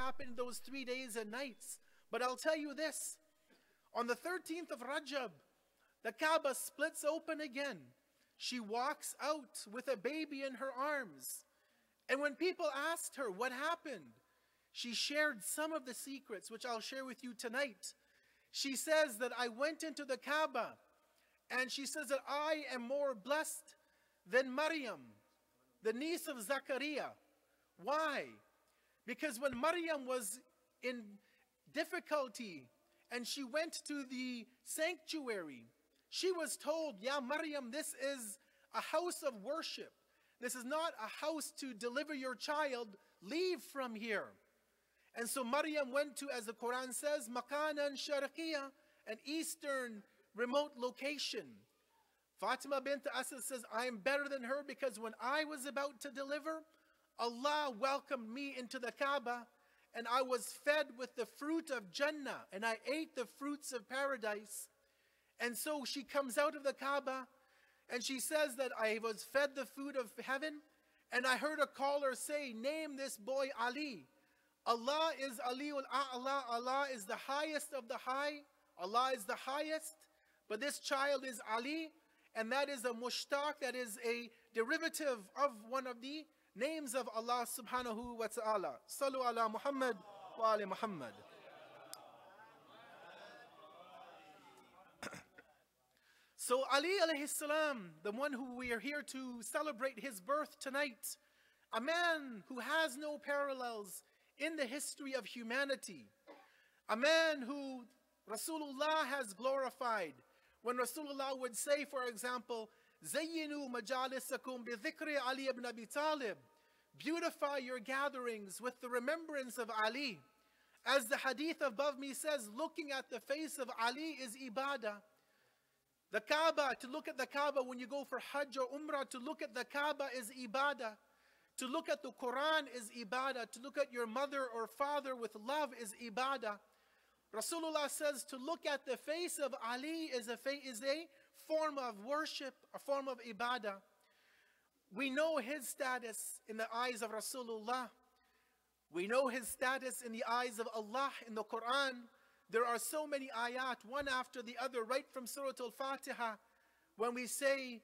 happened those 3 days and nights. But I'll tell you this. On the 13th of Rajab, the Kaaba splits open again. She walks out with a baby in her arms. And when people asked her what happened, she shared some of the secrets, which I'll share with you tonight. She says that I went into the Kaaba, and she says that I am more blessed than Maryam, the niece of Zachariah. Why? Because when Maryam was in difficulty and she went to the sanctuary, she was told, "Ya Maryam, this is a house of worship. This is not a house to deliver your child. Leave from here." And so Maryam went to, as the Quran says, Makanan Sharqiyya, an eastern remote location. Fatima bint Asad says, I am better than her because when I was about to deliver, Allah welcomed me into the Kaaba and I was fed with the fruit of Jannah and I ate the fruits of paradise. And so she comes out of the Kaaba and she says that I was fed the food of heaven and I heard a caller say, name this boy Ali. Allah is Aliul A'la, Allah is the highest of the high, Allah is the highest, but this child is Ali, and that is a mushtaq, that is a derivative of one of the names of Allah subhanahu wa ta'ala. Sallu ala Muhammad wa ali Muhammad. So Ali alayhi salam, the one who we are here to celebrate his birth tonight, a man who has no parallels in the history of humanity, a man who Rasulullah has glorified. When Rasulullah would say, for example, Zayyinu majalisakum bi dhikri Ali ibn Abi Talib, beautify your gatherings with the remembrance of Ali. As the hadith above me says, looking at the face of Ali is ibadah. The Kaaba, to look at the Kaaba when you go for Hajj or Umrah, to look at the Kaaba is ibadah. To look at the Quran is ibadah. To look at your mother or father with love is ibadah. Rasulullah says to look at the face of Ali is a form of worship, a form of ibadah. We know his status in the eyes of Rasulullah. We know his status in the eyes of Allah in the Quran. There are so many ayat, one after the other, right from Surah Al-Fatiha, when we say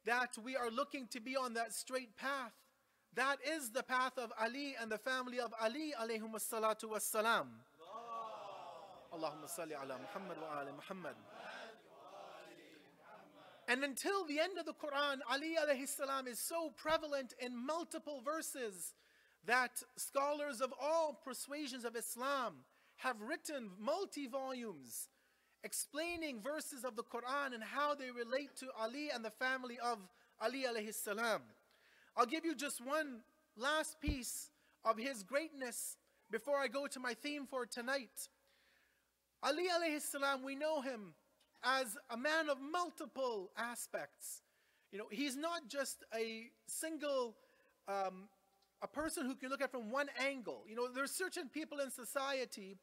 that we are looking to be on that straight path. That is the path of Ali and the family of Ali alayhimus salatu wassalam. Allahumma salli ala Muhammad wa ali Muhammad. And until the end of the Quran, Ali alayhi salam is so prevalent in multiple verses that scholars of all persuasions of Islam have written multi-volumes explaining verses of the Quran and how they relate to Ali and the family of Ali alayhi salam. I'll give you just one last piece of his greatness before I go to my theme for tonight. Ali alayhi salam, we know him as a man of multiple aspects. You know, he's not just a single, a person who can look at from one angle. You know, there's certain people in society,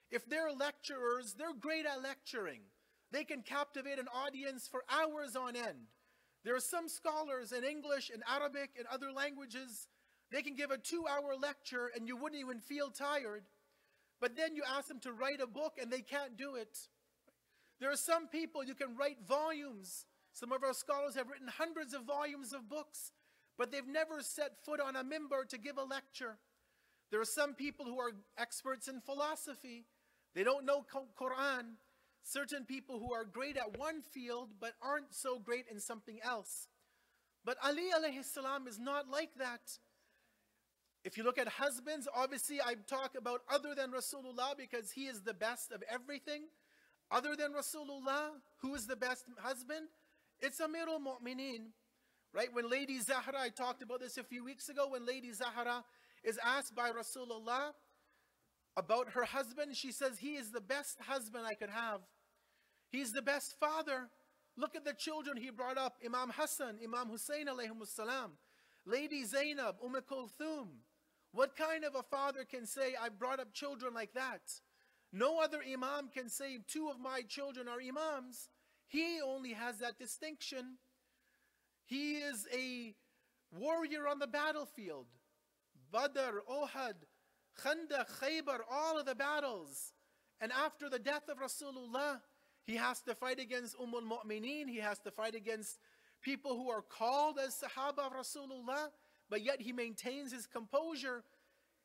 if they're lecturers, they're great at lecturing. They can captivate an audience for hours on end. There are some scholars in English, in Arabic, in other languages, they can give a 2-hour lecture and you wouldn't even feel tired. But then you ask them to write a book and they can't do it. There are some people you can write volumes. Some of our scholars have written hundreds of volumes of books, but they've never set foot on a mimbar to give a lecture. There are some people who are experts in philosophy. They don't know Quran. Certain people who are great at one field but aren't so great in something else. But Ali alayhi salam is not like that. If you look at husbands, obviously I talk about other than Rasulullah because he is the best of everything. Other than Rasulullah, who is the best husband? It's Amir al-Momineen. Right? When Lady Zahra, I talked about this a few weeks ago, when Lady Zahra is asked by Rasulullah about her husband, she says, he is the best husband I could have. He's the best father. Look at the children he brought up. Imam Hassan, Imam Hussein alayhimus salam. Lady Zainab, Kulthum. What kind of a father can say, I brought up children like that? No other imam can say, 2 of my children are imams. He only has that distinction. He is a warrior on the battlefield. Badr, Ohad, Khandaq, Khaybar, all of the battles. And after the death of Rasulullah, he has to fight against al-Momineen. He has to fight against people who are called as Sahaba of Rasulullah, but yet he maintains his composure.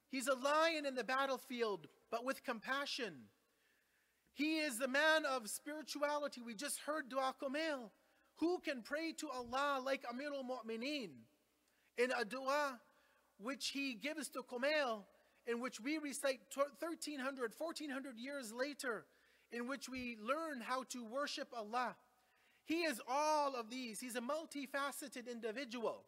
He's a lion in the battlefield, but with compassion. He is the man of spirituality. We just heard Dua Kumail. Who can pray to Allah like Amir al-Momineen? In a dua which he gives to Kumail, in which we recite 1300, 1400 years later, in which we learn how to worship Allah. He is all of these. He's a multifaceted individual.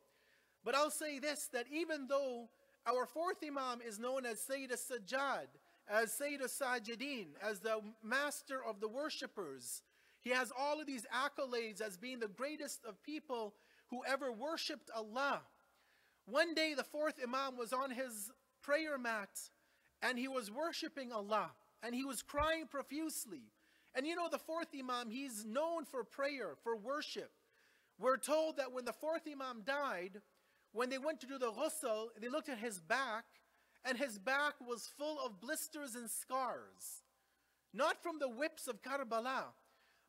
But I'll say this, that even though our fourth Imam is known as Sayyid al-Sajjad, as Sayyid al-Sajideen, as the master of the worshippers, he has all of these accolades as being the greatest of people who ever worshipped Allah. One day the fourth Imam was on his prayer mat and he was worshiping Allah and he was crying profusely. And you know, the fourth Imam, he's known for prayer, for worship. We're told that when the fourth Imam died, when they went to do the ghusl, they looked at his back, and his back was full of blisters and scars. Not from the whips of Karbala,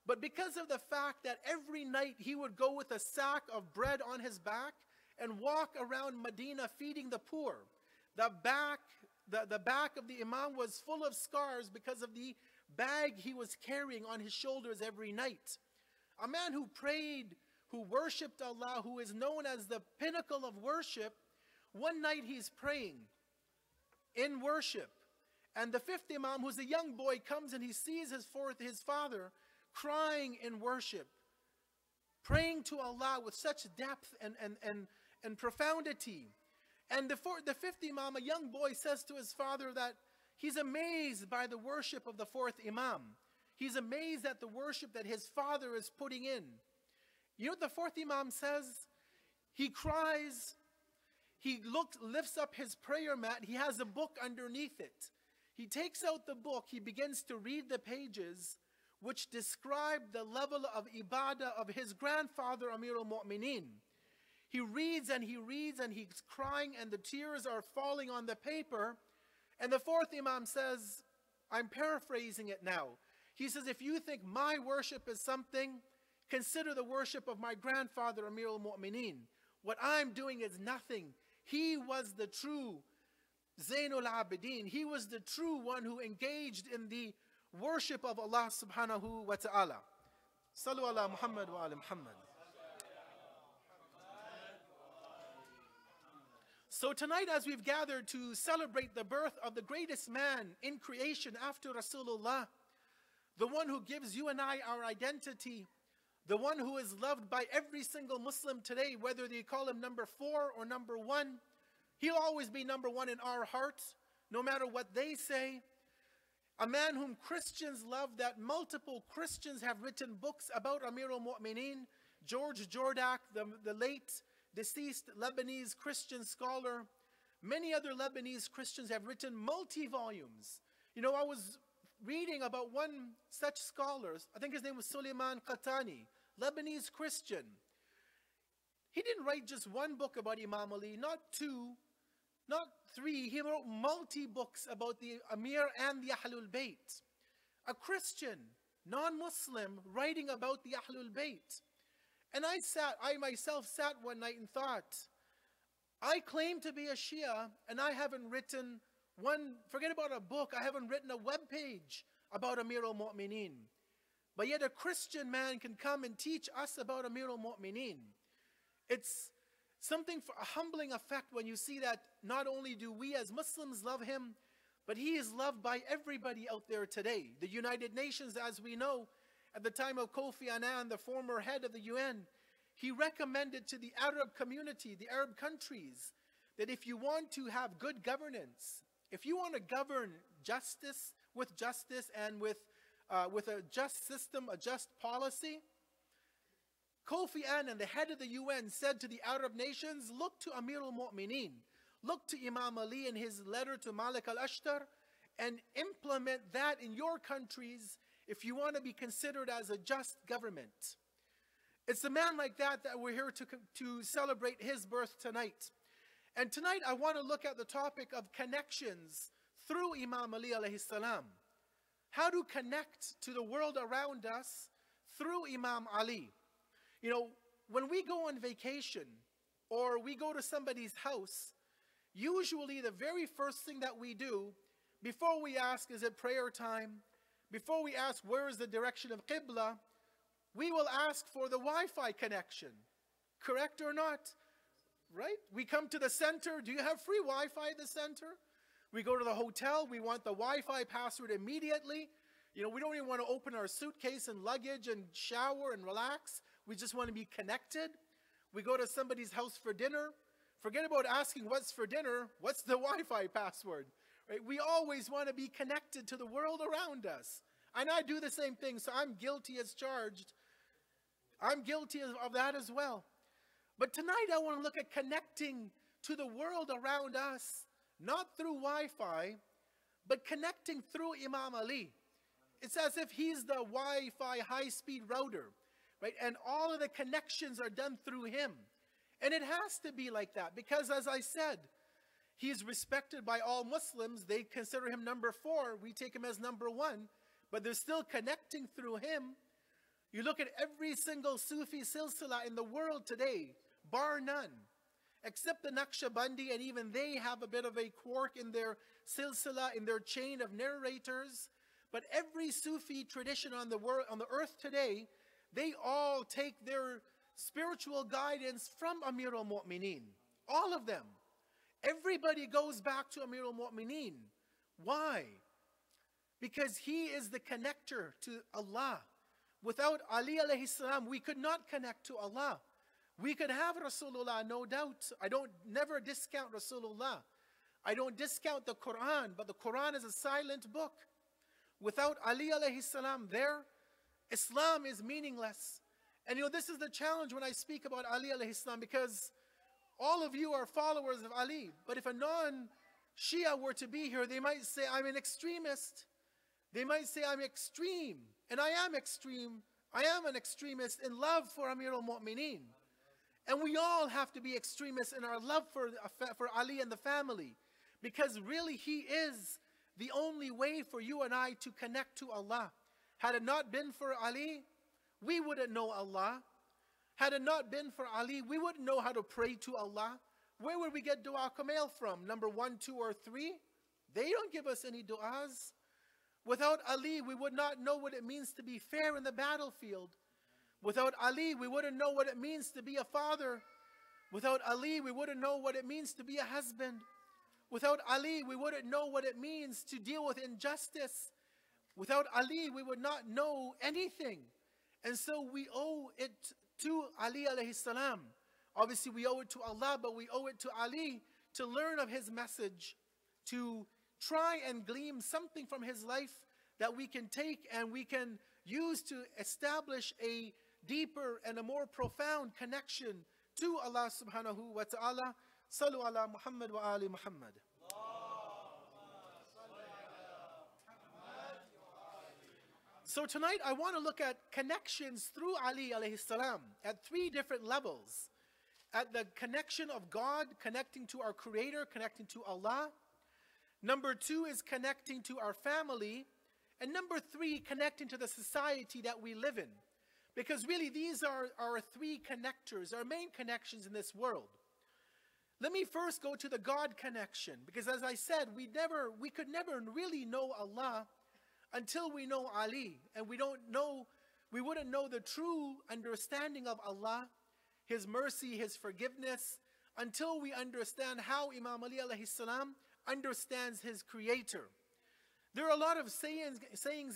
but because of the fact that every night he would go with a sack of bread on his back and walk around Medina feeding the poor. The back of the Imam was full of scars because of the bag he was carrying on his shoulders every night. A man who prayed, who worshipped Allah, who is known as the pinnacle of worship, one night he's praying in worship. And the fifth Imam, who's a young boy, comes and he sees his father crying in worship, praying to Allah with such depth and profundity. And the fifth Imam, a young boy, says to his father that he's amazed by the worship of the fourth Imam. He's amazed at the worship that his father is putting in. You know what the fourth Imam says? He cries, he lifts up his prayer mat, he has a book underneath it. He takes out the book, he begins to read the pages which describe the level of ibadah of his grandfather Amir al-Momineen. He reads and he's crying and the tears are falling on the paper. And the fourth Imam says, I'm paraphrasing it now. He says, if you think my worship is something, consider the worship of my grandfather Amir al-Momineen. What I'm doing is nothing. He was the true Zainul Abidin. He was the true one who engaged in the worship of Allah subhanahu wa ta'ala. Sallu ala Muhammad wa ala Muhammad. So tonight, as we've gathered to celebrate the birth of the greatest man in creation after Rasulullah, the one who gives you and I our identity, the one who is loved by every single Muslim today, whether they call him number 4 or number 1, he'll always be number 1 in our hearts, no matter what they say. A man whom Christians love, that multiple Christians have written books about Amir al-Momineen. George Jordak, the late deceased Lebanese Christian scholar. Many other Lebanese Christians have written multi-volumes. You know, I was reading about one such scholar, I think his name was Suleiman Qatani, Lebanese Christian. He didn't write just one book about Imam Ali, not 2, not 3. He wrote multi-books about the Amir and the Ahlul Bayt. A Christian, non-Muslim, writing about the Ahlul Bayt. And I myself sat one night and thought, I claim to be a Shia and I haven't written forget about a book, I haven't written a web page about Amir al-Momineen. But yet a Christian man can come and teach us about Amir al-Momineen. It's something for a humbling effect when you see that not only do we as Muslims love him, but he is loved by everybody out there today. The United Nations, as we know, at the time of Kofi Annan, the former head of the UN, he recommended to the Arab community, the Arab countries, that if you want to have good governance, if you want to govern with justice and with a just system, a just policy, Kofi Annan, the head of the UN, said to the Arab nations, look to Amir al-Momineen, look to Imam Ali in his letter to Malik al-Ashtar, and implement that in your countries if you want to be considered as a just government. It's a man like that we're here to celebrate his birth tonight. And tonight I want to look at the topic of connections through Imam Ali alayhi salam. How to connect to the world around us through Imam Ali. You know, when we go on vacation or we go to somebody's house, usually the very first thing that we do, before we ask, is it prayer time? Before we ask, where is the direction of Qibla? We will ask for the Wi-Fi connection. Correct or not? Right? We come to the center. Do you have free Wi-Fi at the center? We go to the hotel. We want the Wi-Fi password immediately. You know, we don't even want to open our suitcase and luggage and shower and relax. We just want to be connected. We go to somebody's house for dinner. Forget about asking what's for dinner. What's the Wi-Fi password? Right? We always want to be connected to the world around us. And I do the same thing, so I'm guilty as charged. I'm guilty of that as well. But tonight I want to look at connecting to the world around us, not through Wi-Fi, but connecting through Imam Ali. It's as if he's the Wi-Fi high-speed router, right? And all of the connections are done through him. And it has to be like that because, as I said, he's respected by all Muslims. They consider him number 4. We take him as number 1. But they're still connecting through him. You look at every single Sufi silsila in the world today, bar none, except the Naqshbandi, and even they have a bit of a quirk in their silsila, in their chain of narrators. But every Sufi tradition on the world, on the earth today, they all take their spiritual guidance from Amir al-Momineen. All of them. Everybody goes back to Amir al-Momineen. Why? Because he is the connector to Allah. Without Ali alayhi salam, we could not connect to Allah. We could have Rasulullah, no doubt. I don't never discount Rasulullah. I don't discount the Quran, but the Quran is a silent book. Without Ali alayhi salam there, Islam is meaningless. And you know, this is the challenge when I speak about Ali alayhi salam, because all of you are followers of Ali. But if a non-Shia were to be here, they might say, I'm an extremist. They might say, I'm extreme. And I am extreme. I am an extremist in love for Amir al-Momineen. And we all have to be extremists in our love for Ali and the family. Because really he is the only way for you and I to connect to Allah. Had it not been for Ali, we wouldn't know Allah. Had it not been for Ali, we wouldn't know how to pray to Allah. Where would we get dua kumail from? Number 1, 2, or 3? They don't give us any du'as. Without Ali, we would not know what it means to be fair in the battlefield. Without Ali, we wouldn't know what it means to be a father. Without Ali, we wouldn't know what it means to be a husband. Without Ali, we wouldn't know what it means to deal with injustice. Without Ali, we would not know anything. And so we owe it to Ali alayhi salam. Obviously, we owe it to Allah, but we owe it to Ali to learn of his message, to try and glean something from his life that we can take and we can use to establish a deeper and a more profound connection to Allah subhanahu wa ta'ala. Sallu ala Muhammad wa ali Muhammad. So tonight I want to look at connections through Ali alayhi salam at 3 different levels. At the connection of God, connecting to our Creator, connecting to Allah. Number 2 is connecting to our family. And number 3, connecting to the society that we live in. Because really these are our 3 connectors, our main connections in this world. Let me first go to the God connection. Because as I said, we could never really know Allah until we know Ali. And we wouldn't know the true understanding of Allah, His mercy, His forgiveness, until we understand how Imam Ali alayhi salam understands his Creator. There are a lot of sayings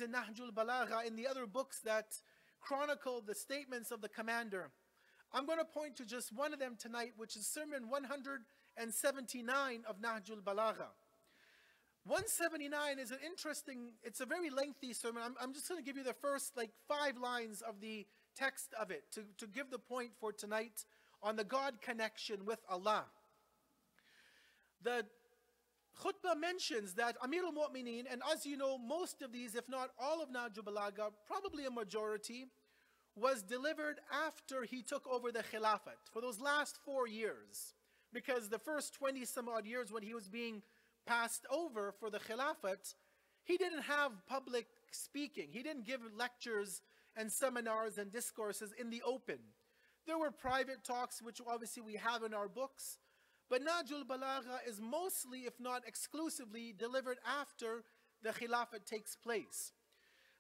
in Nahjul Balagha, in the other books that chronicle the statements of the commander. I'm going to point to just one of them tonight, which is Sermon 179 of Nahjul Balagha. 179 is an interesting, it's a very lengthy sermon. I'm just going to give you the first 5 lines of the text of it to give the point for tonight on the God connection with Allah. The khutbah mentions that Amir al-Momineen, and as you know, most of these, if not all of Nahjul Balagha, probably a majority, was delivered after he took over the Khilafat for those last 4 years. Because the first 20 some odd years when he was being passed over for the Khilafat, he didn't have public speaking. He didn't give lectures and seminars and discourses in the open. There were private talks, which obviously we have in our books, but Nahjul Balagha is mostly, if not exclusively, delivered after the Khilafat takes place.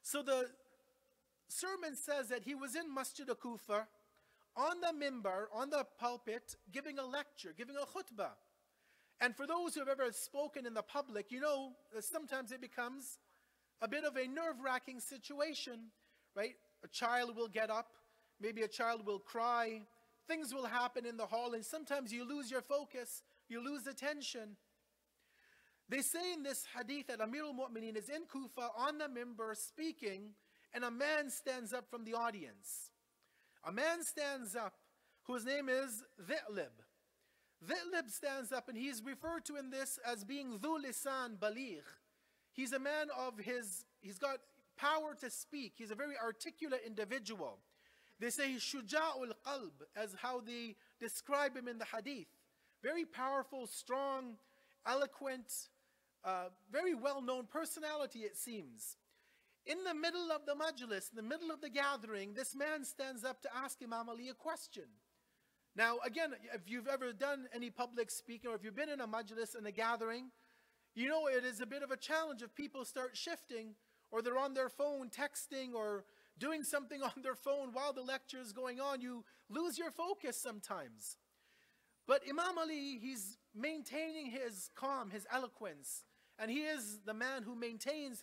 So the sermon says that he was in Masjid al-Kufa, on the mimbar, on the pulpit, giving a lecture, giving a khutbah. And for those who have ever spoken in the public, you know, sometimes it becomes a bit of a nerve-wracking situation, right? A child will get up, maybe a child will cry, things will happen in the hall, and sometimes you lose your focus, you lose attention. They say in this hadith that Amir al-Momineen is in Kufa on the mimbar speaking, and a man stands up from the audience. A man stands up whose name is Dhi'lib. Dhi'lib stands up, and he's referred to in this as being Dhu Lisan Baligh. He's a man of he's got power to speak. He's a very articulate individual. They say he's Shuja'ul Qalb, as how they describe him in the hadith. Very powerful, strong, eloquent, very well-known personality, it seems. In the middle of the majlis, in the middle of the gathering, this man stands up to ask Imam Ali a question. Now, again, if you've ever done any public speaking, or if you've been in a majlis, in a gathering, you know it is a bit of a challenge if people start shifting, or they're on their phone texting, or doing something on their phone while the lecture is going on. You lose your focus sometimes. But Imam Ali, he's maintaining his calm, his eloquence, and he is the man who maintains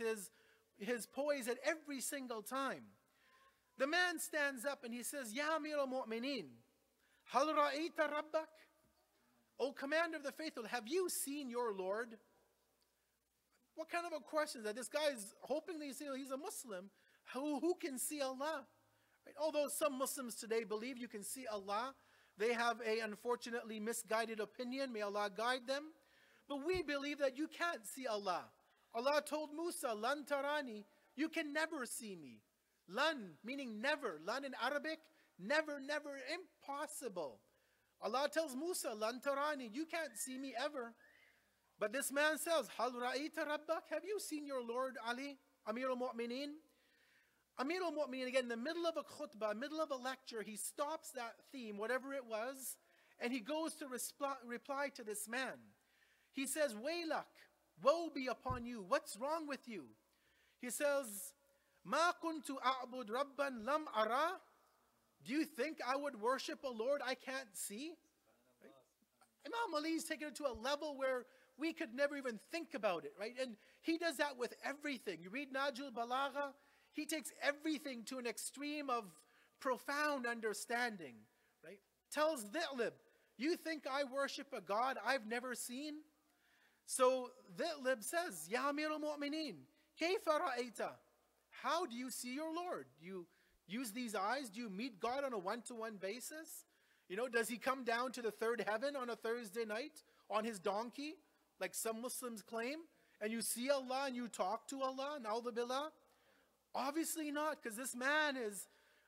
his poise at every single time. The man stands up and he says, Ya Amir al-Momineen, Hal ra'ayta rabbak? O Commander of the Faithful, have you seen your Lord? What kind of a question is that? This guy is hoping that he's a Muslim. Who can see Allah? Right? Although some Muslims today believe you can see Allah, they have a unfortunately misguided opinion. May Allah guide them. But we believe that you can't see Allah. Allah told Musa, Lan tarani, you can never see me. Lan, meaning never. Lan in Arabic, never, never, impossible. Allah tells Musa, Lan tarani, you can't see me ever. But this man says, Hal ra'ayta rabbak? Have you seen your Lord Ali, Amir al-Momineen? Amir al-Momineen, again, in the middle of a khutbah, middle of a lecture, he stops that theme, whatever it was, and he goes to reply to this man. He says, Waylak, woe be upon you. What's wrong with you? He says, Ma kuntu a'bud rabban lam ara? Do you think I would worship a Lord I can't see? Right? Imam Ali is taking it to a level where we could never even think about it, right? And he does that with everything. You read Nahjul Balagha, he takes everything to an extreme of profound understanding, right? Tells Dhi'lib, you think I worship a God I've never seen? So Dhi'lib says, Ya Amir al-Momineen, kayfa ra'ayta? How do you see your Lord? Do you use these eyes? Do you meet God on a one-to-one basis? You know, does he come down to the third heaven on a Thursday night on his donkey, like some Muslims claim? And you see Allah and you talk to Allah, na'udhu billah? Obviously not, because this man is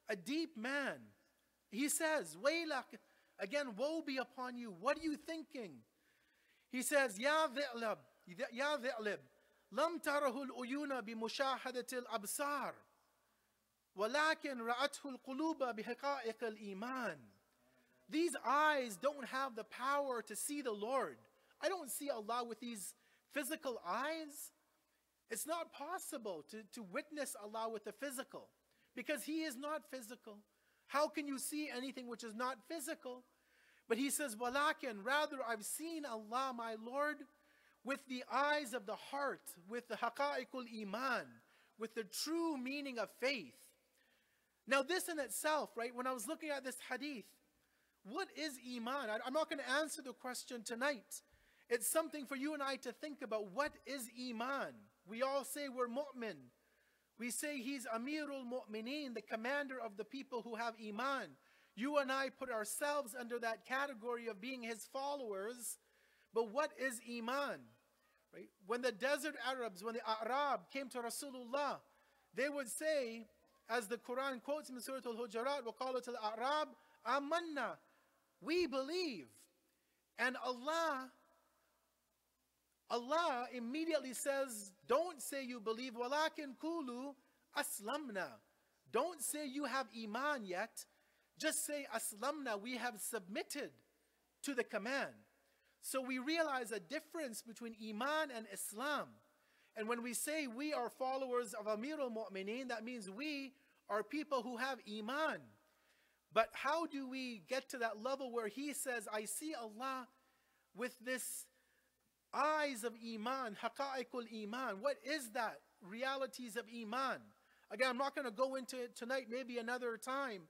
a deep man. He says, Waylak, again, woe be upon you. What are you thinking? He says, Ya Dhi'lib, lam tarahu al-uyuna bi mushahadati al-absar, walakin ra'athu al-quluba bi haqa'iq al-iman. These eyes don't have the power to see the Lord. I don't see Allah with these physical eyes. It's not possible to witness Allah with the physical, because He is not physical. How can you see anything which is not physical? But he says, walakin, rather I've seen Allah, my Lord, with the eyes of the heart, with the haqa'iqul iman, with the true meaning of faith. Now this in itself, right, when I was looking at this hadith, what is iman? I'm not going to answer the question tonight. It's something for you and I to think about. What is iman? We all say we're mu'min. We say he's Amirul Momineen, the commander of the people who have iman. You and I put ourselves under that category of being his followers. But what is iman? Right? When the desert Arabs, when the Arab came to Rasulullah, they would say, as the Quran quotes in Surah Al-Hujurat, وَقَالُوا الْأَعْرَابِ آمَنَّا, we believe. And Allah Allah immediately says, don't say you believe, وَلَكِنْ كُولُوا أَسْلَمْنَا. Don't say you have iman yet. Just say aslamna, we have submitted to the command. So we realize a difference between iman and Islam. And when we say we are followers of Amir al-Momineen, that means we are people who have iman. But how do we get to that level where he says, I see Allah with this eyes of iman, haqa'iqul iman? What is that? Realities of iman. Again, I'm not going to go into it tonight, maybe another time.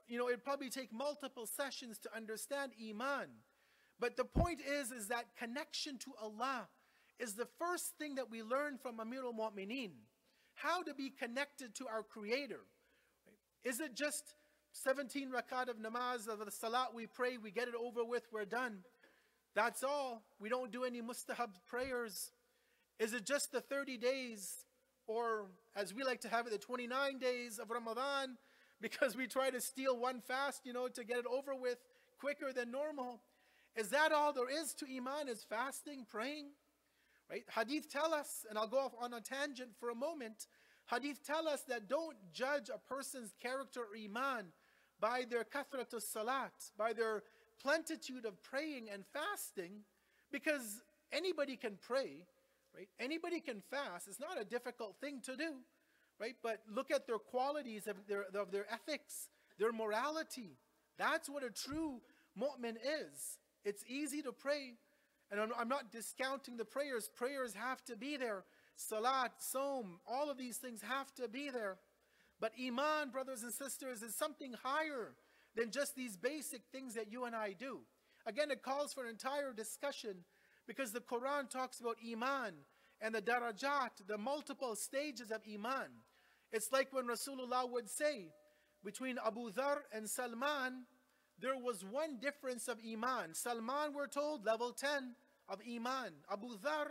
You know, it'd probably take multiple sessions to understand iman. But the point is that connection to Allah is the first thing that we learn from Amir al-Momineen. How to be connected to our Creator. Is it just 17 rakat of namaz, of the salat we pray, we get it over with, we're done? That's all. We don't do any mustahab prayers. Is it just the 30 days, or as we like to have it, the 29 days of Ramadan, because we try to steal one fast, you know, to get it over with quicker than normal? Is that all there is to iman, is fasting, praying? Right? Hadith tell us, and I'll go off on a tangent for a moment, Hadith tell us that don't judge a person's character or iman by their kathratus salat, by their plentitude of praying and fasting, because anybody can pray, right? Anybody can fast. It's not a difficult thing to do, right? But look at their qualities of their ethics, their morality. That's what a true mu'min is. It's easy to pray, and I'm not discounting the prayers. Prayers have to be there. Salat, Saum, all of these things have to be there. But iman, brothers and sisters, is something higher than just these basic things that you and I do. Again, it calls for an entire discussion, because the Quran talks about iman and the darajat, the multiple stages of iman. It's like when Rasulullah would say, between Abu Dhar and Salman, there was one difference of iman. Salman, we're told, level 10 of iman. Abu Dhar,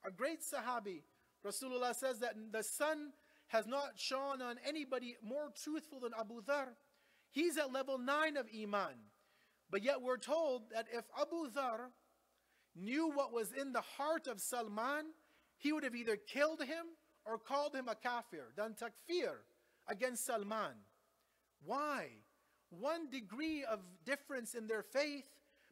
a great sahabi, Rasulullah says that the sun has not shone on anybody more truthful than Abu Dhar. He's at level 9 of iman. But yet we're told that if Abu Dhar knew what was in the heart of Salman, he would have either killed him or called him a kafir, done takfir against Salman. Why? One degree of difference in their faith,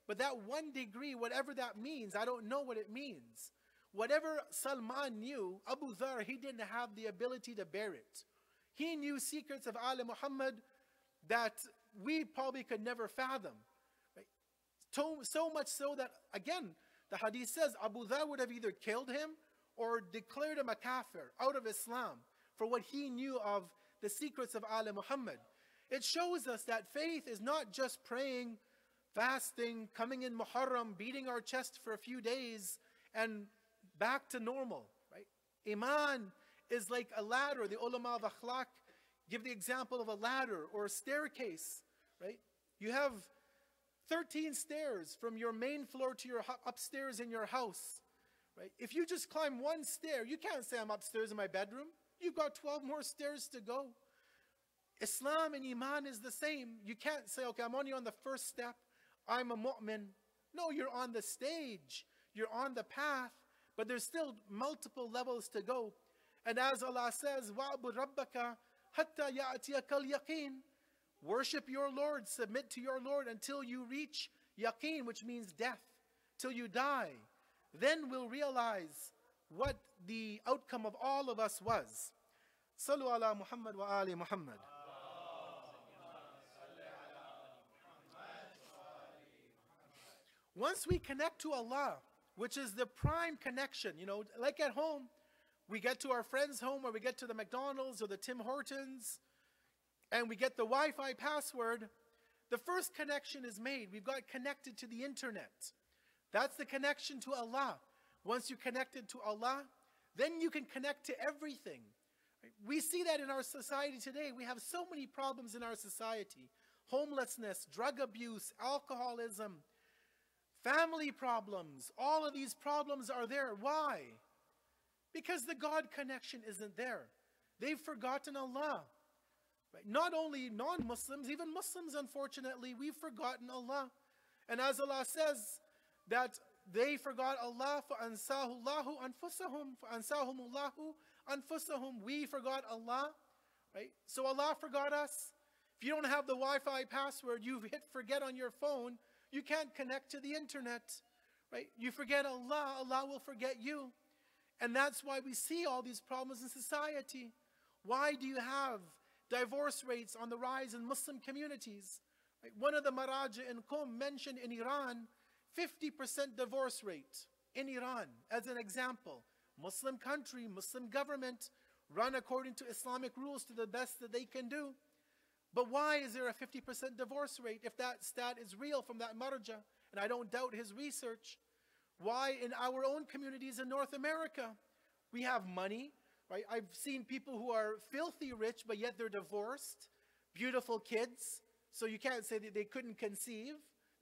but that one degree, whatever that means, I don't know what it means. Whatever Salman knew, Abu Dhar, he didn't have the ability to bear it. He knew secrets of al-Muhammad that we probably could never fathom. Right? So much so that, again, the hadith says Abu Dhar would have either killed him or declared him a kafir, out of Islam, for what he knew of the secrets of al-Muhammad. It shows us that faith is not just praying, fasting, coming in Muharram, beating our chest for a few days, and back to normal, right? Iman is like a ladder. The ulama of akhlaq give the example of a ladder or a staircase, right? You have 13 stairs from your main floor to your upstairs in your house, right? If you just climb one stair, you can't say I'm upstairs in my bedroom. You've got 12 more stairs to go. Islam and Iman is the same. You can't say, okay, I'm only on the first step, I'm a mu'min. No, you're on the stage. You're on the path, but there's still multiple levels to go. And as Allah says, وَعْبُدْ رَبَّكَ حَتَّى يَأْتِيَكَ الْيَقِينَ. Worship your Lord, submit to your Lord until you reach yaqeen, which means death, till you die. Then we'll realize what the outcome of all of us was. Sallu ala Muhammad wa ali Muhammad. Once we connect to Allah, which is the prime connection, you know, like at home, we get to our friend's home, or we get to the McDonald's or the Tim Hortons, and we get the Wi-Fi password. The first connection is made. We've got connected to the internet. That's the connection to Allah. Once you connected to Allah, then you can connect to everything. We see that in our society today. We have so many problems in our society. Homelessness, drug abuse, alcoholism, family problems. All of these problems are there. Why? Because the God connection isn't there. They've forgotten Allah. Right? Not only non-Muslims, even Muslims, unfortunately, we've forgotten Allah. And as Allah says, that they forgot Allah, فَأَنْسَاهُ اللَّهُ أَنفُسَهُمْ فَأَنْسَاهُمُ اللَّهُ أَنفُسَهُمْ. We forgot Allah, right? So Allah forgot us. If you don't have the Wi-Fi password, you've hit forget on your phone, you can't connect to the internet, right? You forget Allah, Allah will forget you. And that's why we see all these problems in society. Why do you have divorce rates on the rise in Muslim communities? Right? One of the Maraja in Qom mentioned in Iran, 50% divorce rate in Iran, as an example. Muslim country, Muslim government, run according to Islamic rules to the best that they can do. But why is there a 50% divorce rate if that stat is real from that Marja? And I don't doubt his research. Why in our own communities in North America, we have money, right? I've seen people who are filthy rich, but yet they're divorced, beautiful kids, so you can't say that they couldn't conceive.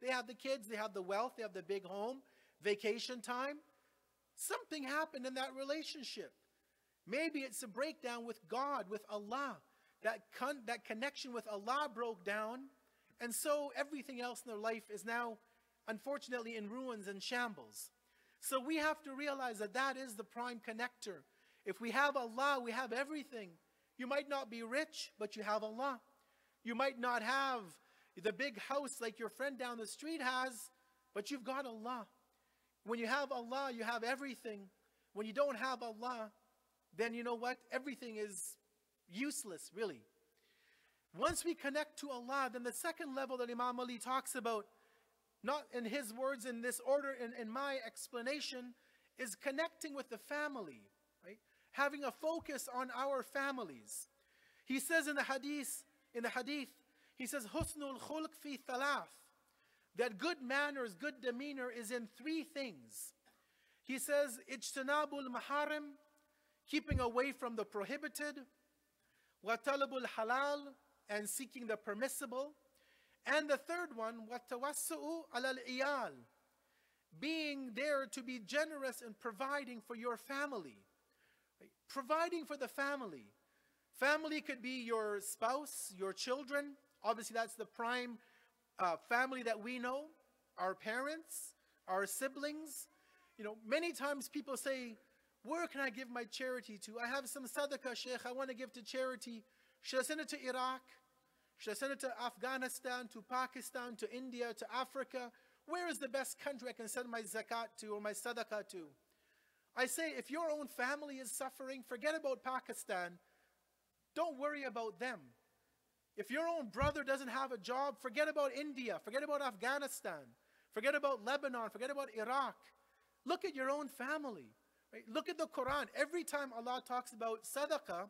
They have the kids, they have the wealth, they have the big home, vacation time. Something happened in that relationship. Maybe it's a breakdown with God, with Allah. That connection with Allah broke down, and so everything else in their life is now, unfortunately, in ruins and shambles. So we have to realize that that is the prime connector. If we have Allah, we have everything. You might not be rich, but you have Allah. You might not have the big house like your friend down the street has, but you've got Allah. When you have Allah, you have everything. When you don't have Allah, then you know what? Everything is useless, really. Once we connect to Allah, then the second level that Imam Ali talks about, not in his words in this order, in my explanation, is connecting with the family, right? Having a focus on our families. He says in the hadith, he says, Husnul khulq fi thalath, that good manners, good demeanor is in three things. He says, Ijtanabul maharim, keeping away from the prohibited, wa talabul halal, and seeking the permissible. And the third one, wa tawassu'u alal iyal, being there to be generous and providing for your family. Right? Providing for the family. Family could be your spouse, your children. Obviously, that's the prime family that we know. Our parents, our siblings. You know, many times people say, where can I give my charity to? I have some sadaqah, Sheikh, I want to give to charity. Should I send it to Iraq? Should I send it to Afghanistan, to Pakistan, to India, to Africa? Where is the best country I can send my zakat to or my sadaqah to? I say, if your own family is suffering, forget about Pakistan. Don't worry about them. If your own brother doesn't have a job, forget about India, forget about Afghanistan, forget about Lebanon, forget about Iraq. Look at your own family. Right? Look at the Quran. Every time Allah talks about sadaqah,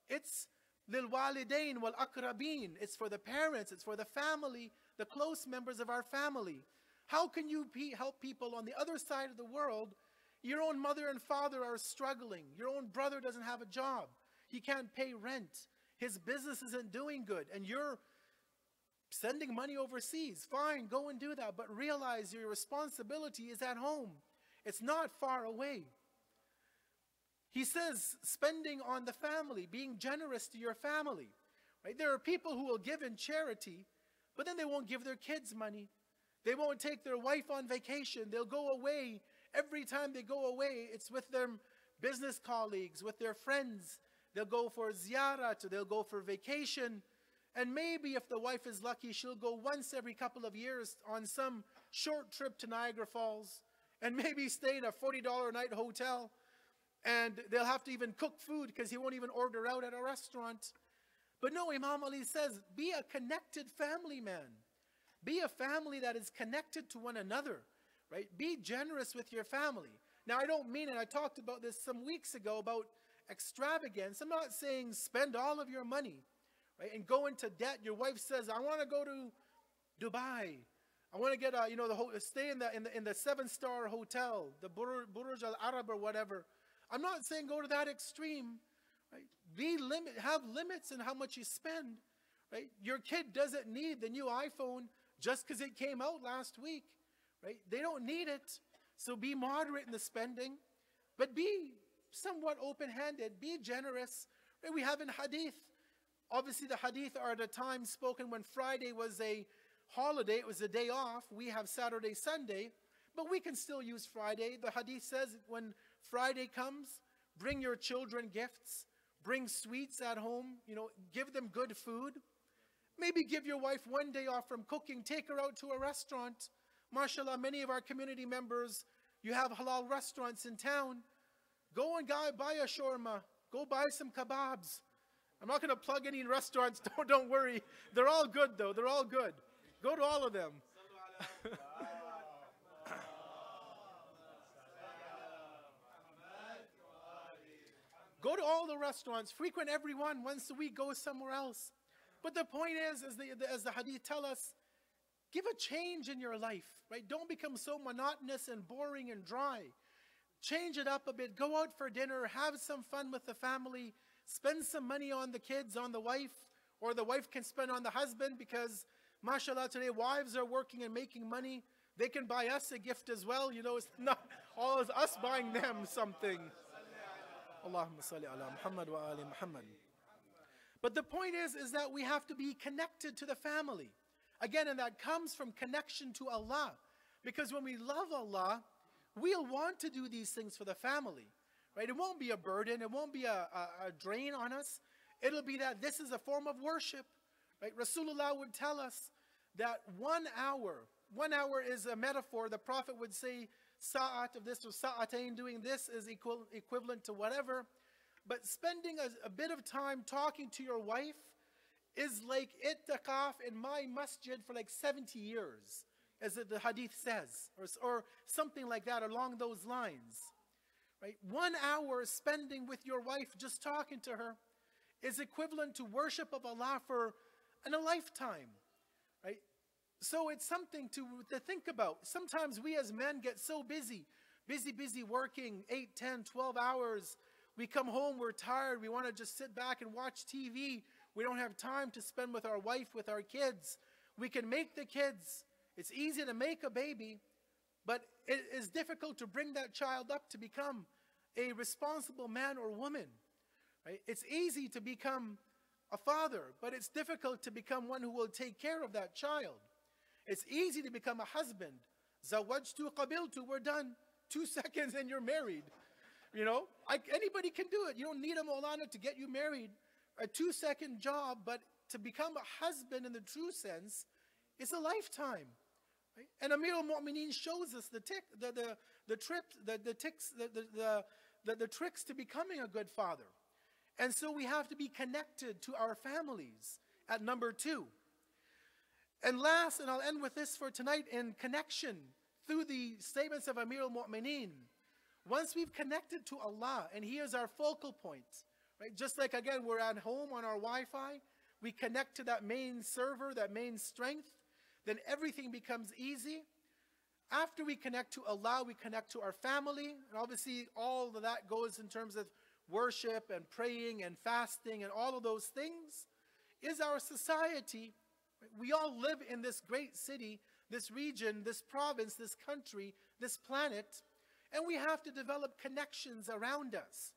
it's lil walidain wal akrabin. It's for the parents, it's for the family, the close members of our family. How can you help people on the other side of the world? Your own mother and father are struggling. Your own brother doesn't have a job. He can't pay rent. His business isn't doing good. And you're sending money overseas. Fine, go and do that. But realize your responsibility is at home. It's not far away. He says, spending on the family, being generous to your family. Right? There are people who will give in charity, but then they won't give their kids money. They won't take their wife on vacation. They'll go away. Every time they go away, it's with their business colleagues, with their friends. They'll go for ziyarat, they'll go for vacation. And maybe if the wife is lucky, she'll go once every couple of years on some short trip to Niagara Falls and maybe stay in a $40 a night hotel. And they'll have to even cook food because he won't even order out at a restaurant. But no, Imam Ali says, be a connected family man. Be a family that is connected to one another, right? Be generous with your family. Now, I don't mean, and I talked about this some weeks ago about extravagance. I'm not saying spend all of your money, right, and go into debt. Your wife says, I want to go to Dubai. I want to get a, stay in the 7-star hotel, the Burj Al Arab or whatever. I'm not saying go to that extreme, right? Have limits in how much you spend, right? Your kid doesn't need the new iPhone just because it came out last week, right? They don't need it. So be moderate in the spending, but be somewhat open-handed, be generous. Right? We have in hadith, obviously the hadith are at a time spoken when Friday was a holiday, it was a day off. We have Saturday, Sunday, But we can still use Friday. The hadith says when Friday comes, bring your children gifts, bring sweets at home, give them good food. Maybe give your wife one day off from cooking, take her out to a restaurant. MashaAllah, many of our community members, you have halal restaurants in town. Go and buy a shawarma. Go buy some kebabs. I'm not going to plug any restaurants, don't worry. They're all good though, they're all good. Go to all of them. Go to all the restaurants, frequent every one. Once a week, go somewhere else. But the point is, as the hadith tell us, give a change in your life, right? Don't become so monotonous and boring and dry. Change it up a bit. Go out for dinner, have some fun with the family, spend some money on the kids, on the wife, or the wife can spend on the husband because, mashallah, today wives are working and making money. They can buy us a gift as well. It's not always us buying them something. Allahumma salli ala Muhammad wa ali Muhammad. But the point is that we have to be connected to the family. Again, and that comes from connection to Allah. Because when we love Allah, we'll want to do these things for the family. Right? It won't be a burden. It won't be a drain on us. It'll be that this is a form of worship. Right? Rasulullah would tell us that 1 hour is a metaphor. The Prophet would say, sa'at of this or sa'atain, doing this is equivalent to whatever. But spending a bit of time talking to your wife is like itikaf in my masjid for like 70 years, as the hadith says, or something like that along those lines. Right? 1 hour spending with your wife just talking to her is equivalent to worship of Allah in a lifetime. Right? So it's something to think about. Sometimes we as men get so busy working 8, 10, 12 hours. We come home, we're tired, we want to just sit back and watch TV. We don't have time to spend with our wife, with our kids. We can make the kids. It's easy to make a baby, but it is difficult to bring that child up to become a responsible man or woman. Right? It's easy to become a father, but it's difficult to become one who will take care of that child. It's easy to become a husband. Zawajtu qabiltu, we're done. 2 seconds and you're married. Anybody can do it. You don't need a Maulana to get you married. A 2-second job, but to become a husband in the true sense is a lifetime. Right? And Amir al-Momineen shows us the tricks to becoming a good father. And so we have to be connected to our families at number 2. And last, and I'll end with this for tonight, in connection through the statements of Amir al-Momineen. Once we've connected to Allah, and He is our focal point, right? Just like, again, we're at home on our Wi-Fi, we connect to that main server, that main strength, then everything becomes easy. After we connect to Allah, we connect to our family, and obviously all of that goes in terms of worship and praying and fasting and all of those things, is our society. We all live in this great city, this region, this province, this country, this planet, and we have to develop connections around us.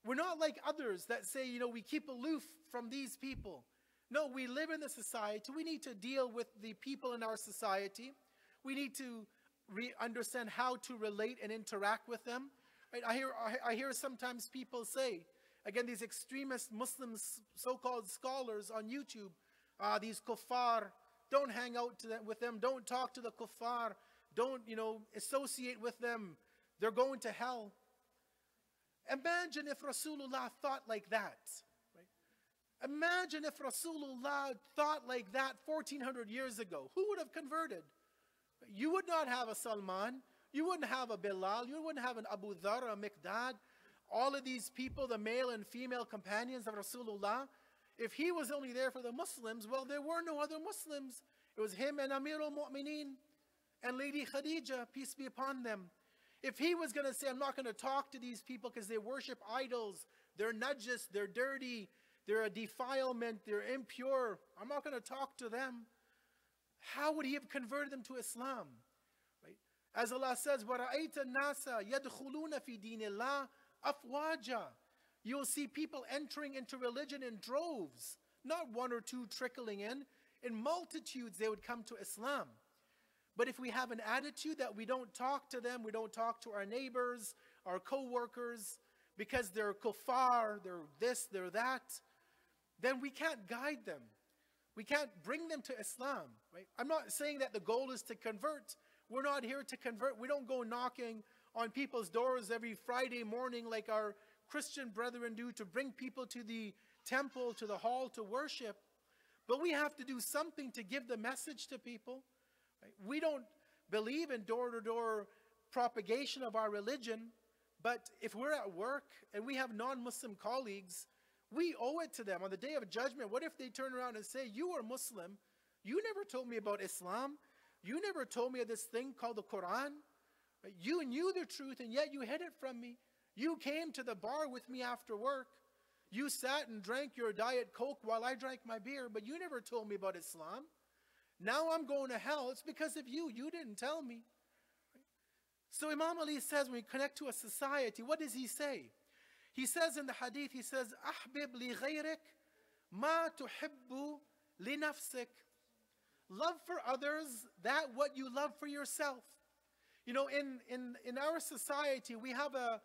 We're not like others that say, we keep aloof from these people. No, we live in the society. We need to deal with the people in our society. We need to understand how to relate and interact with them. Right? I hear sometimes people say, again, these extremist Muslims, so-called scholars on YouTube, these kuffar, don't hang out with them, don't talk to the kuffar, don't, associate with them, they're going to hell. Imagine if Rasulullah thought like that. Right? Imagine if Rasulullah thought like that 1400 years ago. Who would have converted? You would not have a Salman, you wouldn't have a Bilal, you wouldn't have an Abu Dhar, a Miqdad, all of these people, the male and female companions of Rasulullah. If he was only there for the Muslims, well, there were no other Muslims. It was him and Amir al-Momineen and Lady Khadija, peace be upon them. If he was going to say, I'm not going to talk to these people because they worship idols, they're najis, they're dirty, they're a defilement, they're impure, I'm not going to talk to them, how would he have converted them to Islam? Right? As Allah says, وَرَأَيْتَ النَّاسَ يَدْخُلُونَ فِي دِينِ اللَّهِ أَفْوَاجًا. You'll see people entering into religion in droves, not 1 or 2 trickling in multitudes they would come to Islam. But if we have an attitude that we don't talk to them, we don't talk to our neighbors, our co-workers, because they're kuffar, they're this, they're that, then we can't guide them. We can't bring them to Islam, right? I'm not saying that the goal is to convert. We're not here to convert. We don't go knocking on people's doors every Friday morning like our Christian brethren do to bring people to the temple, to the hall to worship. But we have to do something to give the message to people. Right? We don't believe in door-to-door propagation of our religion, but if we're at work and we have non-Muslim colleagues, we owe it to them on the day of judgment. What if they turn around and say, you are Muslim, you never told me about Islam, you never told me of this thing called the Quran, right? You knew the truth and yet you hid it from me. You came to the bar with me after work, you sat and drank your Diet Coke while I drank my beer, but you never told me about Islam. Now I'm going to hell. It's because of you. You didn't tell me. Right? So Imam Ali says when we connect to a society, what does he say? He says in the hadith, he says, أحبب لغيرك ما تحب لنفسك. Love for others that what you love for yourself. You know, in our society, we have a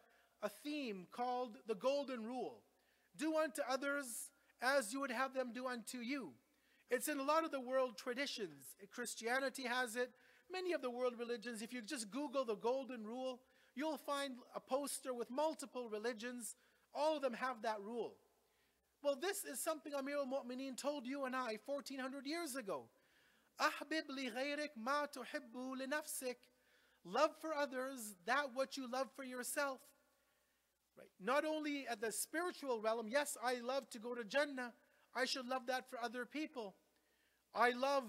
theme called the golden rule. Do unto others as you would have them do unto you. It's in a lot of the world traditions. Christianity has it. Many of the world religions, if you just Google the golden rule, you'll find a poster with multiple religions. All of them have that rule. Well, this is something Amir al-Momineen told you and I 1400 years ago. أحبب لغيرك ما تحب لنفسك. Love for others that what you love for yourself. Right? Not only at the spiritual realm, yes, I love to go to Jannah. I should love that for other people. I love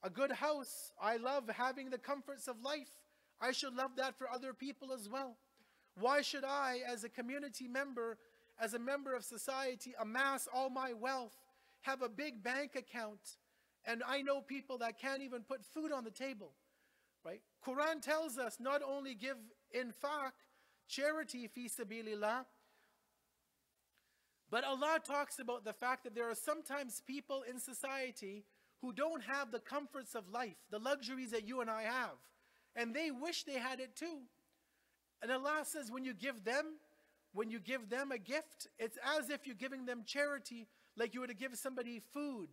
a good house. I love having the comforts of life. I should love that for other people as well. Why should I, as a community member, as a member of society, amass all my wealth, have a big bank account, and I know people that can't even put food on the table, right? Quran tells us not only give infaq, charity fi sabilillah, but Allah talks about the fact that there are sometimes people in society who don't have the comforts of life, the luxuries that you and I have, and they wish they had it too. And Allah says when you give them a gift, it's as if you're giving them charity, like you were to give somebody food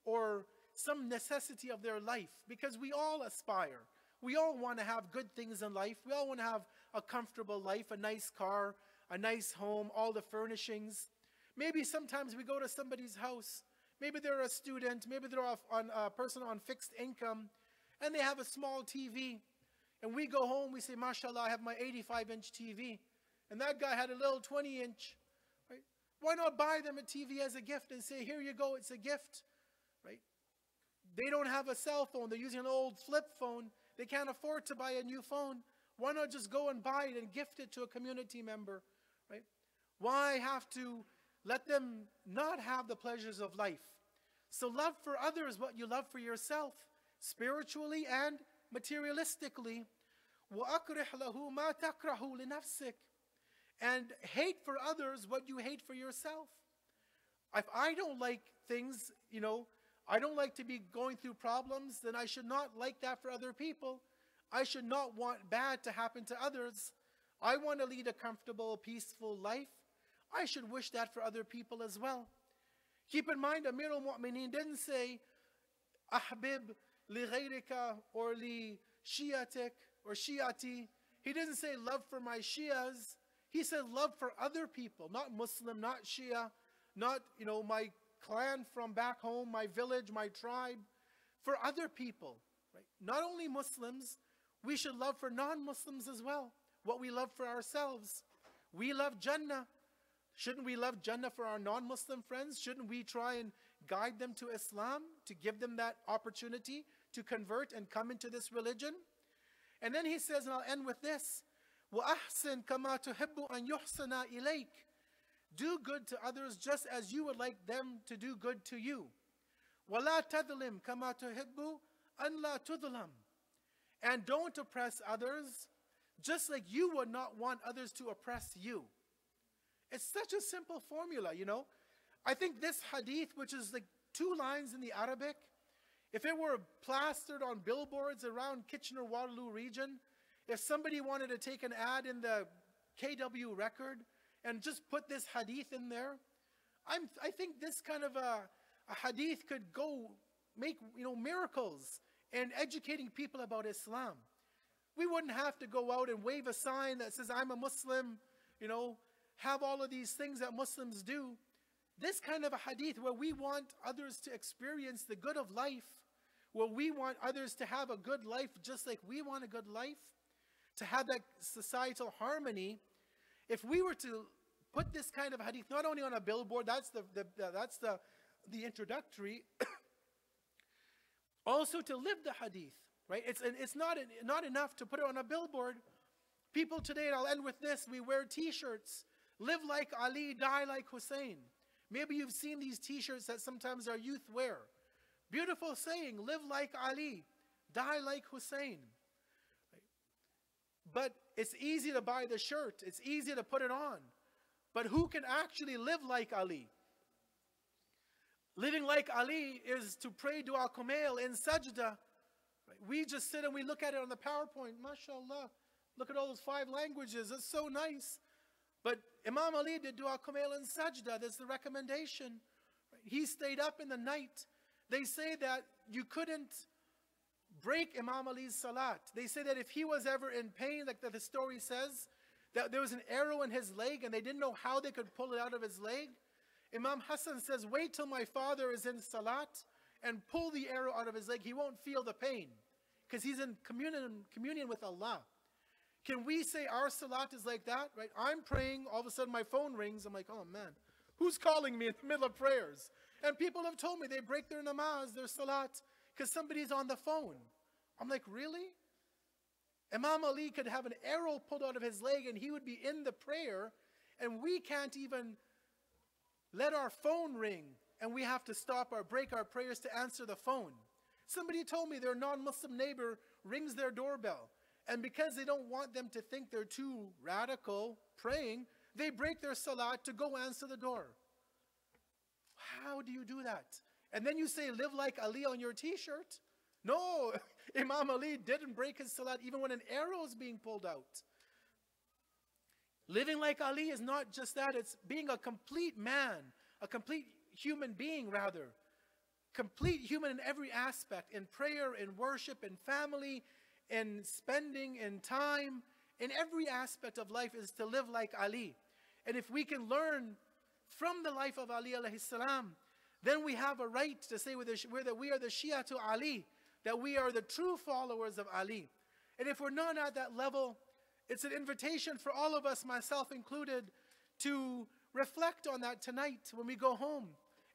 or some necessity of their life, because we all aspire. We all want to have good things in life. We all want to have a comfortable life, a nice car, a nice home, all the furnishings. Maybe sometimes we go to somebody's house. Maybe they're a student, maybe they're a person on fixed income, and they have a small TV. And we go home, we say, mashallah, I have my 85-inch TV. And that guy had a little 20-inch. Right? Why not buy them a TV as a gift and say, here you go, it's a gift. Right? They don't have a cell phone. They're using an old flip phone. They can't afford to buy a new phone. Why not just go and buy it and gift it to a community member? Right? Why have to let them not have the pleasures of life? So love for others what you love for yourself, spiritually and materialistically. وَأَكْرِحْ لَهُ مَا تَكْرَهُ لِنَفْسِكَ. And hate for others what you hate for yourself. If I don't like things, I don't like to be going through problems, then I should not like that for other people. I should not want bad to happen to others. I want to lead a comfortable, peaceful life. I should wish that for other people as well. Keep in mind, Amir al-Momineen didn't say, أحبب لغيرك or li shiatik or shiati. He didn't say love for my Shias. He said love for other people, not Muslim, not Shia, not, my clan from back home, my village, my tribe, for other people, right? Not only Muslims, we should love for non-Muslims as well, what we love for ourselves. We love Jannah. Shouldn't we love Jannah for our non-Muslim friends? Shouldn't we try and guide them to Islam, to give them that opportunity to convert and come into this religion? And then he says, and I'll end with this, وَأَحْسِنْ كَمَا تُحِبُّ أَنْ يُحْسَنَ إِلَيْكَ. Do good to others just as you would like them to do good to you. وَلَا تَظْلِمْ كَمَا تُحِبُّ أَنْ لَا تُظْلَمْ. And don't oppress others just like you would not want others to oppress you. It's such a simple formula, I think this hadith, which is like 2 lines in the Arabic, If it were plastered on billboards around Kitchener-Waterloo region, if somebody wanted to take an ad in the KW Record and just put this hadith in there, I think this kind of a hadith could go make miracles in educating people about Islam. We wouldn't have to go out and wave a sign that says, I'm a Muslim, have all of these things that Muslims do. This kind of a hadith where we want others to experience the good of life, where we want others to have a good life just like we want a good life, to have that societal harmony. If we were to put this kind of hadith not only on a billboard, that's the introductory, also to live the hadith, right? It's not enough to put it on a billboard. People today, and I'll end with this, we wear t-shirts, live like Ali, die like Hussein. Maybe you've seen these t-shirts that sometimes our youth wear. Beautiful saying, live like Ali, die like Hussein. Right? But it's easy to buy the shirt, it's easy to put it on. But who can actually live like Ali? Living like Ali is to pray dua kumail in sajda. Right? We just sit and we look at it on the PowerPoint. MashaAllah. Look at all those 5 languages. It's so nice. But Imam Ali did dua kumail in sajda. That's the recommendation. Right? He stayed up in the night. They say that you couldn't break Imam Ali's salat. They say that if he was ever in pain, like the story says, that there was an arrow in his leg and they didn't know how they could pull it out of his leg. Imam Hassan says, wait till my father is in salat and pull the arrow out of his leg. He won't feel the pain because he's in communion with Allah. Can we say our salat is like that? Right? I'm praying, all of a sudden my phone rings. I'm like, oh man, who's calling me in the middle of prayers? And people have told me they break their namaz, their salat, because somebody's on the phone. I'm like, really? Imam Ali could have an arrow pulled out of his leg and he would be in the prayer, and we can't even let our phone ring, and we have to stop or break our prayers to answer the phone. Somebody told me their non-Muslim neighbor rings their doorbell, and because they don't want them to think they're too radical praying, they break their salat to go answer the door. How do you do that? And then you say, live like Ali on your t-shirt? No, Imam Ali didn't break his salat even when an arrow is being pulled out. Living like Ali is not just that, it's being a complete man, a complete human being rather. Complete human in every aspect, in prayer, in worship, in family, in spending, in time, in every aspect of life is to live like Ali. And if we can learn from the life of Ali alayhi salam, then we have a right to say that we are the Shia to Ali, that we are the true followers of Ali. And if we're not at that level, it's an invitation for all of us, myself included, to reflect on that tonight when we go home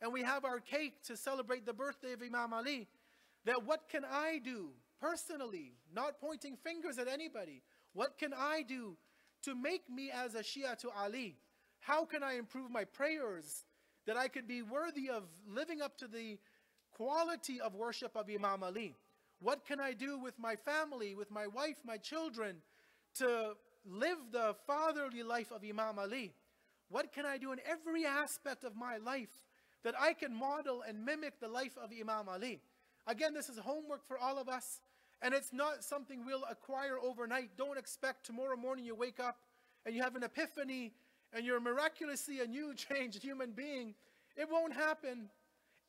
and we have our cake to celebrate the birthday of Imam Ali. That what can I do personally, not pointing fingers at anybody, what can I do to make me as a Shia to Ali? How can I improve my prayers that I could be worthy of living up to the quality of worship of Imam Ali? What can I do with my family, with my wife, my children, to live the fatherly life of Imam Ali? What can I do in every aspect of my life that I can model and mimic the life of Imam Ali? Again, this is homework for all of us, and it's not something we'll acquire overnight. Don't expect tomorrow morning you wake up and you have an epiphany and you're miraculously a new changed human being. It won't happen.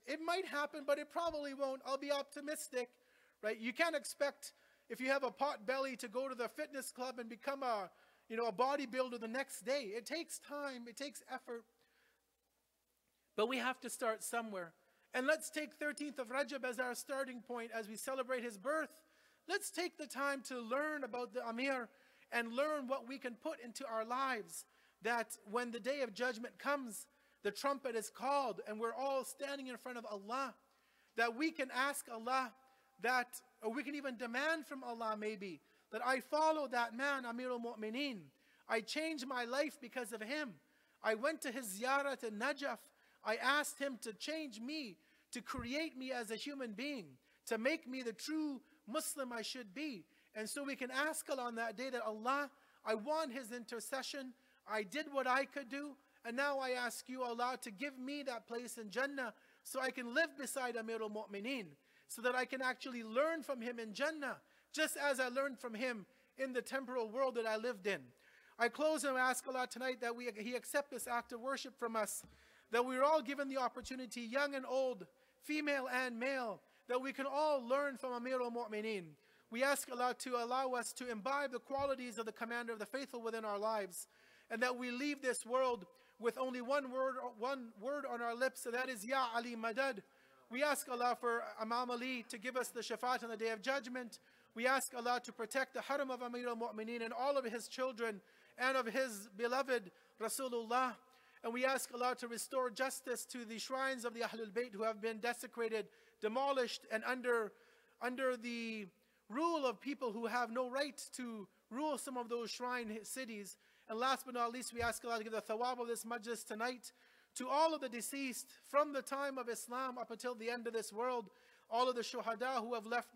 It might happen, but it probably won't. I'll be optimistic, right? You can't expect, if you have a pot belly, to go to the fitness club and become a bodybuilder the next day. It takes time, it takes effort. But we have to start somewhere. And let's take 13th of Rajab as our starting point as we celebrate his birth. Let's take the time to learn about the Amir and learn what we can put into our lives, that when the day of judgment comes, the trumpet is called and we're all standing in front of Allah, that we can ask Allah that, or we can even demand from Allah maybe, that I follow that man, Amir al-Momineen. I changed my life because of him. I went to his ziyarat in Najaf. I asked him to change me, to create me as a human being, to make me the true Muslim I should be. And so we can ask Allah on that day that, Allah, I want his intercession. I did what I could do. And now I ask you, Allah, to give me that place in Jannah so I can live beside Amir al-Momineen. so that I can actually learn from him in Jannah, just as I learned from him in the temporal world that I lived in. I close and ask Allah tonight that He accept this act of worship from us, that we're all given the opportunity, young and old, female and male, that we can all learn from Amir al-Momineen. We ask Allah to allow us to imbibe the qualities of the Commander of the Faithful within our lives, and that we leave this world with only one word on our lips, and that is Ya Ali Madad. We ask Allah for Imam Ali to give us the shafaat on the Day of Judgment. We ask Allah to protect the haram of Amir al-Mu'mineen and all of his children and of his beloved Rasulullah. And we ask Allah to restore justice to the shrines of the Ahlul Bayt who have been desecrated, demolished, and under the rule of people who have no right to rule some of those shrine cities. And last but not least, we ask Allah to give the thawab of this majlis tonight to all of the deceased from the time of Islam up until the end of this world, all of the shuhada who have left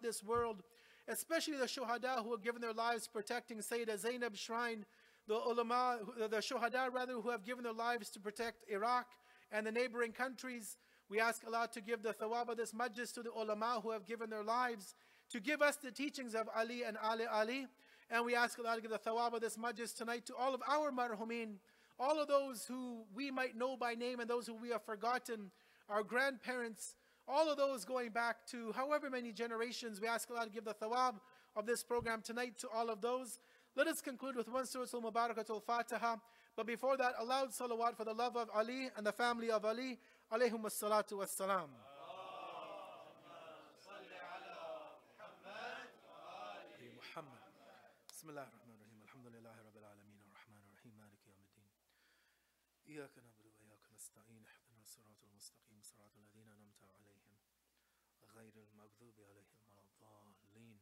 this world, especially the shuhada who have given their lives protecting Sayyidah Zainab's shrine, the ulama, the shuhada rather, who have given their lives to protect Iraq and the neighboring countries. We ask Allah to give the thawab of this majlis to the ulama who have given their lives to give us the teachings of Ali and Ali. And we ask Allah to give the thawab of this majlis tonight to all of our marhumeen, all of those who we might know by name and those who we have forgotten, our grandparents, all of those going back to however many generations. We ask Allah to give the thawab of this program tonight to all of those. Let us conclude with one surah al-Mubarakatul Fatiha. But before that, a loud salawat for the love of Ali and the family of Ali. Alayhum as-salatu was-salam. بسم الله الرحمن الرحيم الحمد لله رب العالمين الرحمن الرحيم مالك يوم الدين إياك نعبد وإياك نستعين اهدنا الصراط المستقيم صراط الذين أنعمت عليهم غير المغضوب عليهم ولا الضالين.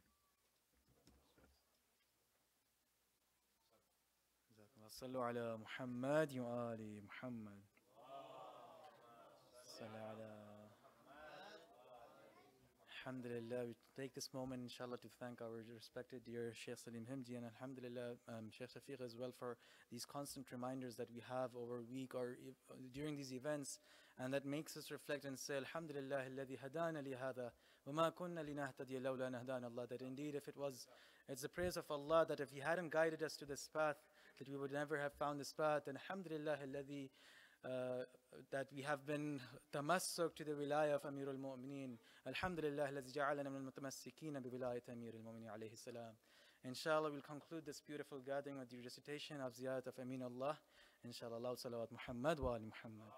صلوا على محمد وآل محمد. صلوا على Alhamdulillah, we take this moment, inshallah, to thank our respected dear Sheikh Saleem Bhimji, and Alhamdulillah, Sheikh Shafiq as well, for these constant reminders that we have over a week or during these events, and that makes us reflect and say, Alhamdulillah, alladhi hadana li hadha, wa ma kunna linahtadiya lawla an hadana Allah, that indeed it's the praise of Allah that if He hadn't guided us to this path, that we would never have found this path. And Alhamdulillah, alladhi that we have been tamassuk to the wilayah of Amir al-Mu'mineen. Alhamdulillah, alladhi ja'alana min al-mutamassikeen bi wilayat Amir al-Mu'mineen alayhi salam. Inshallah, we'll conclude this beautiful gathering with the recitation of Ziyarat of Amin Allah. Inshallah, loud salawat Muhammad wa ali Muhammad.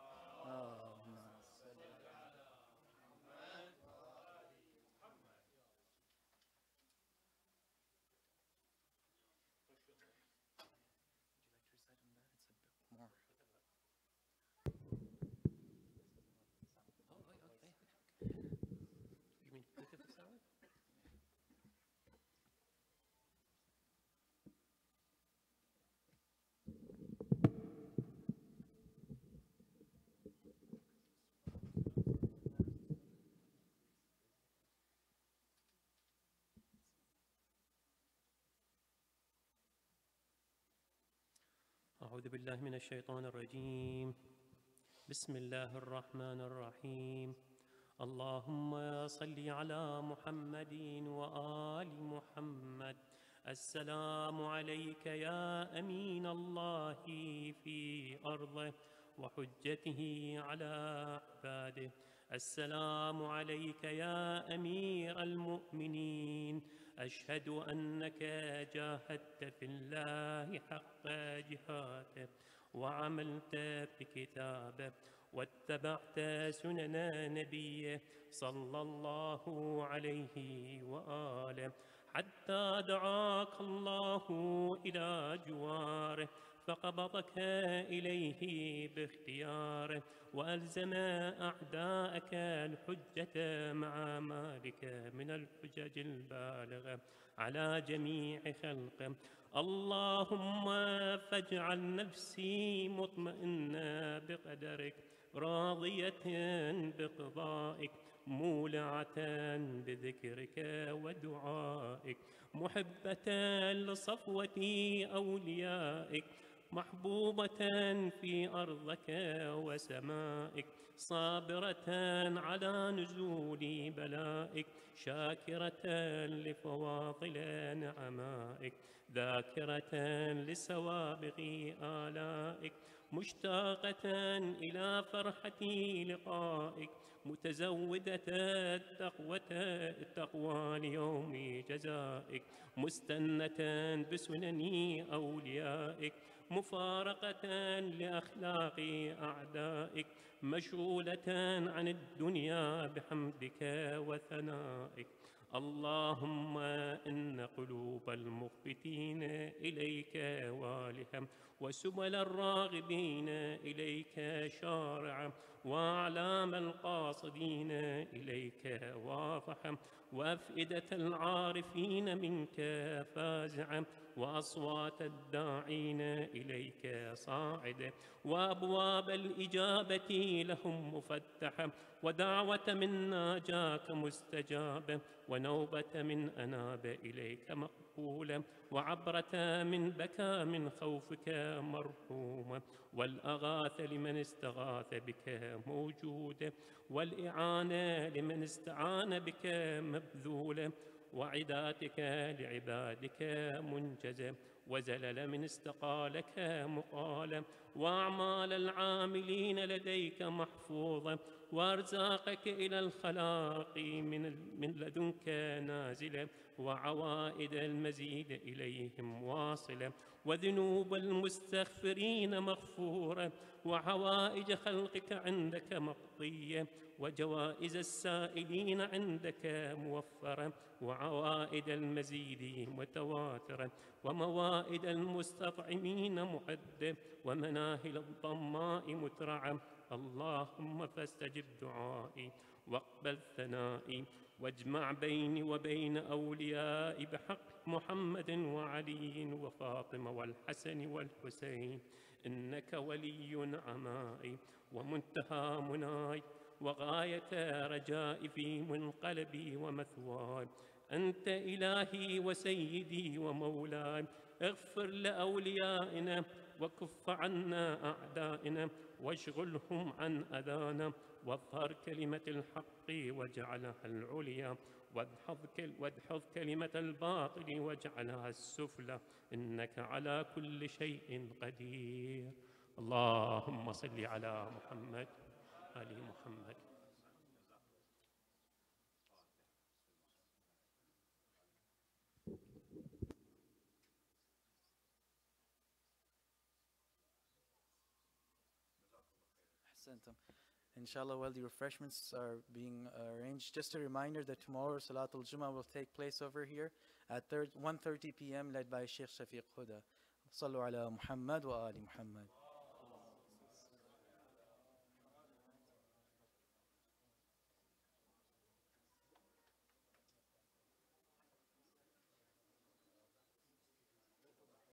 أعوذ بالله من الشيطان الرجيم. بسم الله الرحمن الرحيم. اللهم صل على محمد وآل محمد. السلام عليك يا أمين الله في أرضه وحجته على عباده. السلام عليك يا أمير المؤمنين. أشهد أنك جاهدت في الله حق جهاده وعملت بكتابه واتبعت سنن نبيه صلى الله عليه وآله حتى دعاك الله إلى جواره فقبضك إليه باختياره وألزم أعداءك الحجة مع مالك من الحجج البالغة على جميع خلقه. اللهم فاجعل نفسي مطمئنة بقدرك راضية بقضائك مولعة بذكرك ودعائك محبة لصفوة أوليائك محبوبة في أرضك وسمائك، صابرة على نزول بلائك، شاكرة لفواضل نعمائك، ذاكرة لسوابغ آلائك، مشتاقة إلى فرحة لقائك، متزودة التقوى ليوم جزائك، مستنة بسنن أوليائك، مفارقة لأخلاق أعدائك، مشغولة عن الدنيا بحمدك وثنائك. اللهم إن قلوب المخبتين إليك والهة، وسبل الراغبين إليك شارعة، وأعلام القاصدين إليك واضحة، وأفئدة العارفين منك فازعة، وأصوات الداعين إليك صاعدة، وأبواب الإجابة لهم مفتحة، ودعوة من ناجاك مستجابة، ونوبة من أناب إليك مقبولة، وعبرة من بكى من خوفك مرحومة، والأغاث لمن استغاث بك موجودة، والإعانة لمن استعان بك مبذولة، وعداتك لعبادك منجزة، وزلل من استقالك مقالة، وأعمال العاملين لديك محفوظة، وأرزاقك إلى الخلاق من لدنك نازلة، وعوائد المزيد إليهم واصلة، وذنوب المستغفرين مغفورة، وحوائج خلقك عندك مقضية، وجوائز السائلين عندك موفرة، وعوائد المزيد متواترة، وموائد المستطعمين معدة، ومناهل الظماء مترعة. اللهم فاستجب دعائي واقبل ثنائي، واجمع بيني وبين أوليائي بحق محمد وعلي وفاطمة والحسن والحسين، إنك ولي نعمائي ومنتهى مناي، وغاية رجائي في منقلبي ومثواي. أنت إلهي وسيدي ومولاي، اغفر لأوليائنا وكف عنا أعدائنا، واشغلهم عن أذانا، واظهر كلمة الحق واجعلها العليا، وادحض كلمة الباطل واجعلها السفلى، إنك على كل شيء قدير. اللهم صل على محمد آل محمد. Inshallah, while the refreshments are being arranged, just a reminder that tomorrow Salatul Jummah will take place over here at 1:30 p.m. led by Sheikh Shafiq Huda. Sallu ala Muhammad wa ali Muhammad.